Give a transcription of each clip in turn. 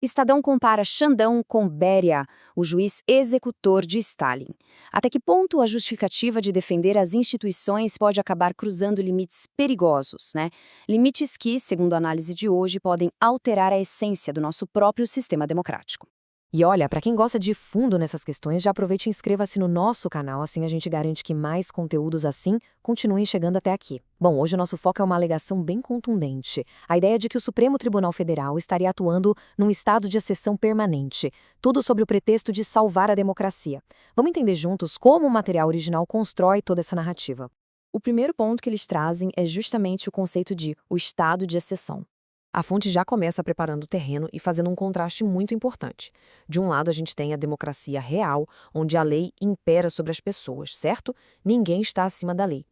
Estadão compara Xandão com Beria, o juiz executor de Stalin. Até que ponto a justificativa de defender as instituições pode acabar cruzando limites perigosos, né? Limites que, segundo a análise de hoje, podem alterar a essência do nosso próprio sistema democrático. E olha, para quem gosta de fundo nessas questões, já aproveite e inscreva-se no nosso canal, assim a gente garante que mais conteúdos assim continuem chegando até aqui. Bom, hoje o nosso foco é uma alegação bem contundente. A ideia de que o Supremo Tribunal Federal estaria atuando num estado de exceção permanente. Tudo sob o pretexto de salvar a democracia. Vamos entender juntos como o material original constrói toda essa narrativa. O primeiro ponto que eles trazem é justamente o conceito de o estado de exceção. A fonte já começa preparando o terreno e fazendo um contraste muito importante. De um lado, a gente tem a democracia real, onde a lei impera sobre as pessoas, certo? Ninguém está acima da lei.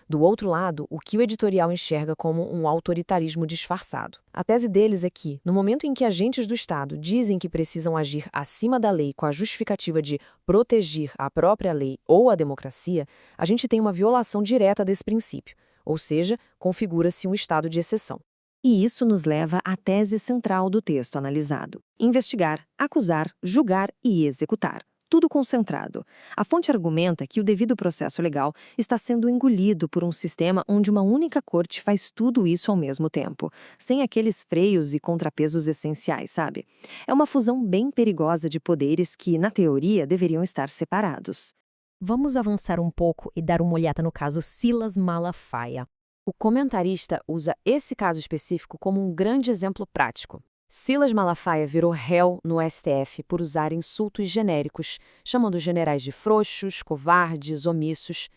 Do outro lado, o que o editorial enxerga como um autoritarismo disfarçado. A tese deles é que, no momento em que agentes do Estado dizem que precisam agir acima da lei com a justificativa de proteger a própria lei ou a democracia, a gente tem uma violação direta desse princípio, ou seja, configura-se um estado de exceção. E isso nos leva à tese central do texto analisado: investigar, acusar, julgar e executar. Tudo concentrado. A fonte argumenta que o devido processo legal está sendo engolido por um sistema onde uma única corte faz tudo isso ao mesmo tempo, sem aqueles freios e contrapesos essenciais, sabe? É uma fusão bem perigosa de poderes que, na teoria, deveriam estar separados. Vamos avançar um pouco e dar uma olhada no caso Silas Malafaia. O comentarista usa esse caso específico como um grande exemplo prático. Silas Malafaia virou réu no STF por usar insultos genéricos, chamando generais de frouxos, covardes, omissos.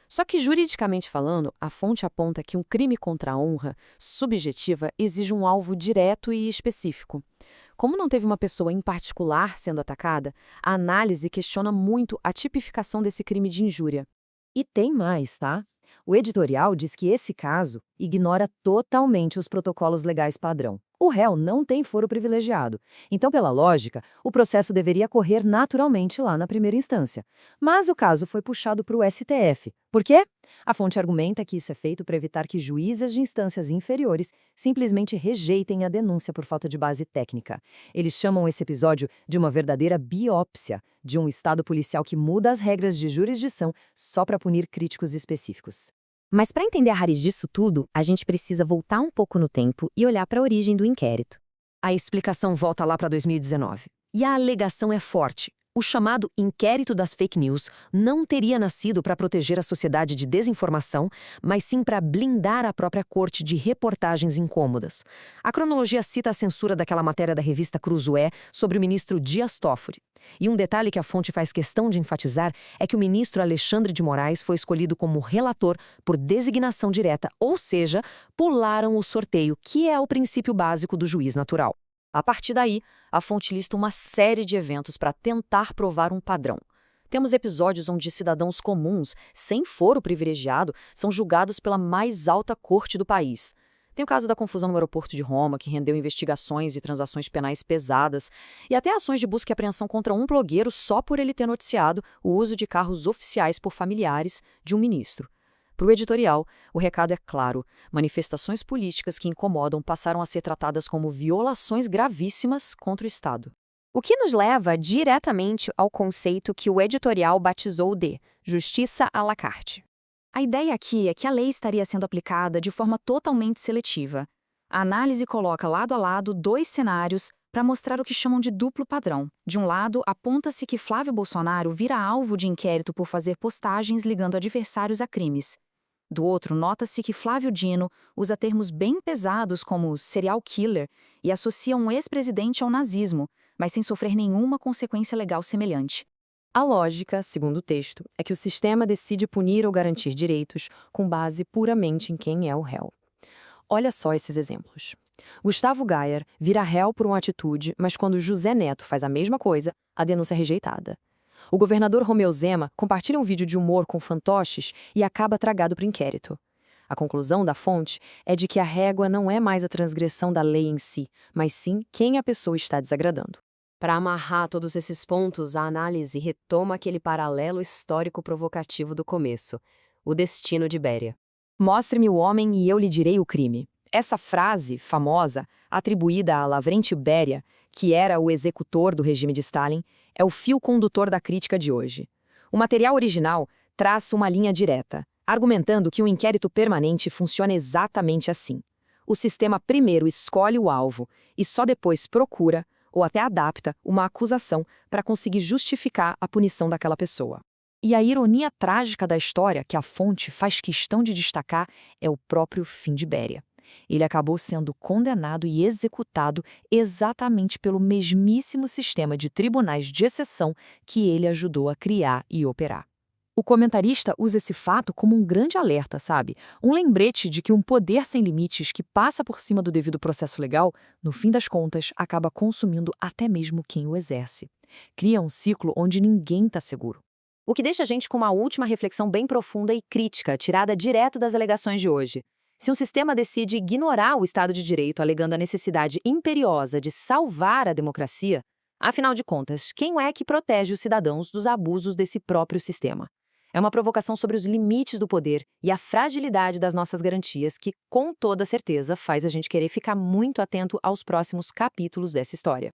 Só que, juridicamente falando, a fonte aponta que um crime contra a honra subjetiva exige um alvo direto e específico. Como não teve uma pessoa em particular sendo atacada, a análise questiona muito a tipificação desse crime de injúria. E tem mais, tá? O editorial diz que esse caso ignora totalmente os protocolos legais padrão. O réu não tem foro privilegiado. Então, pela lógica, o processo deveria correr naturalmente lá na primeira instância. Mas o caso foi puxado para o STF. Por quê? A fonte argumenta que isso é feito para evitar que juízes de instâncias inferiores simplesmente rejeitem a denúncia por falta de base técnica. Eles chamam esse episódio de uma verdadeira biópsia de um estado policial que muda as regras de jurisdição só para punir críticos específicos. Mas para entender a raiz disso tudo, a gente precisa voltar um pouco no tempo e olhar para a origem do inquérito. A explicação volta lá para 2019. E a alegação é forte. O chamado inquérito das fake news não teria nascido para proteger a sociedade de desinformação, mas sim para blindar a própria corte de reportagens incômodas. A cronologia cita a censura daquela matéria da revista Cruzoé sobre o ministro Dias Toffoli. E um detalhe que a fonte faz questão de enfatizar é que o ministro Alexandre de Moraes foi escolhido como relator por designação direta, ou seja, pularam o sorteio, que é o princípio básico do juiz natural. A partir daí, a fonte lista uma série de eventos para tentar provar um padrão. Temos episódios onde cidadãos comuns, sem foro privilegiado, são julgados pela mais alta corte do país. Tem o caso da confusão no aeroporto de Roma, que rendeu investigações e transações penais pesadas, e até ações de busca e apreensão contra um blogueiro só por ele ter noticiado o uso de carros oficiais por familiares de um ministro. Para o editorial, o recado é claro: manifestações políticas que incomodam passaram a ser tratadas como violações gravíssimas contra o Estado. O que nos leva diretamente ao conceito que o editorial batizou de justiça à la carte. A ideia aqui é que a lei estaria sendo aplicada de forma totalmente seletiva. A análise coloca lado a lado dois cenários para mostrar o que chamam de duplo padrão. De um lado, aponta-se que Flávio Bolsonaro vira alvo de inquérito por fazer postagens ligando adversários a crimes. Do outro, nota-se que Flávio Dino usa termos bem pesados como serial killer e associa um ex-presidente ao nazismo, mas sem sofrer nenhuma consequência legal semelhante. A lógica, segundo o texto, é que o sistema decide punir ou garantir direitos com base puramente em quem é o réu. Olha só esses exemplos. Gustavo Gayer vira réu por uma atitude, mas quando José Neto faz a mesma coisa, a denúncia é rejeitada. O governador Romeu Zema compartilha um vídeo de humor com fantoches e acaba tragado para o inquérito. A conclusão da fonte é de que a régua não é mais a transgressão da lei em si, mas sim quem a pessoa está desagradando. Para amarrar todos esses pontos, a análise retoma aquele paralelo histórico provocativo do começo, o destino de Beria. Mostre-me o homem e eu lhe direi o crime. Essa frase, famosa, atribuída a Lavrentiy Beria, que era o executor do regime de Stalin, é o fio condutor da crítica de hoje. O material original traça uma linha direta, argumentando que um inquérito permanente funciona exatamente assim. O sistema primeiro escolhe o alvo e só depois procura, ou até adapta, uma acusação para conseguir justificar a punição daquela pessoa. E a ironia trágica da história que a fonte faz questão de destacar é o próprio fim de Beria. Ele acabou sendo condenado e executado exatamente pelo mesmíssimo sistema de tribunais de exceção que ele ajudou a criar e operar. O comentarista usa esse fato como um grande alerta, sabe? Um lembrete de que um poder sem limites que passa por cima do devido processo legal, no fim das contas, acaba consumindo até mesmo quem o exerce. Cria um ciclo onde ninguém está seguro. O que deixa a gente com uma última reflexão bem profunda e crítica, tirada direto das alegações de hoje. Se um sistema decide ignorar o Estado de Direito alegando a necessidade imperiosa de salvar a democracia, afinal de contas, quem é que protege os cidadãos dos abusos desse próprio sistema? É uma provocação sobre os limites do poder e a fragilidade das nossas garantias que, com toda certeza, faz a gente querer ficar muito atento aos próximos capítulos dessa história.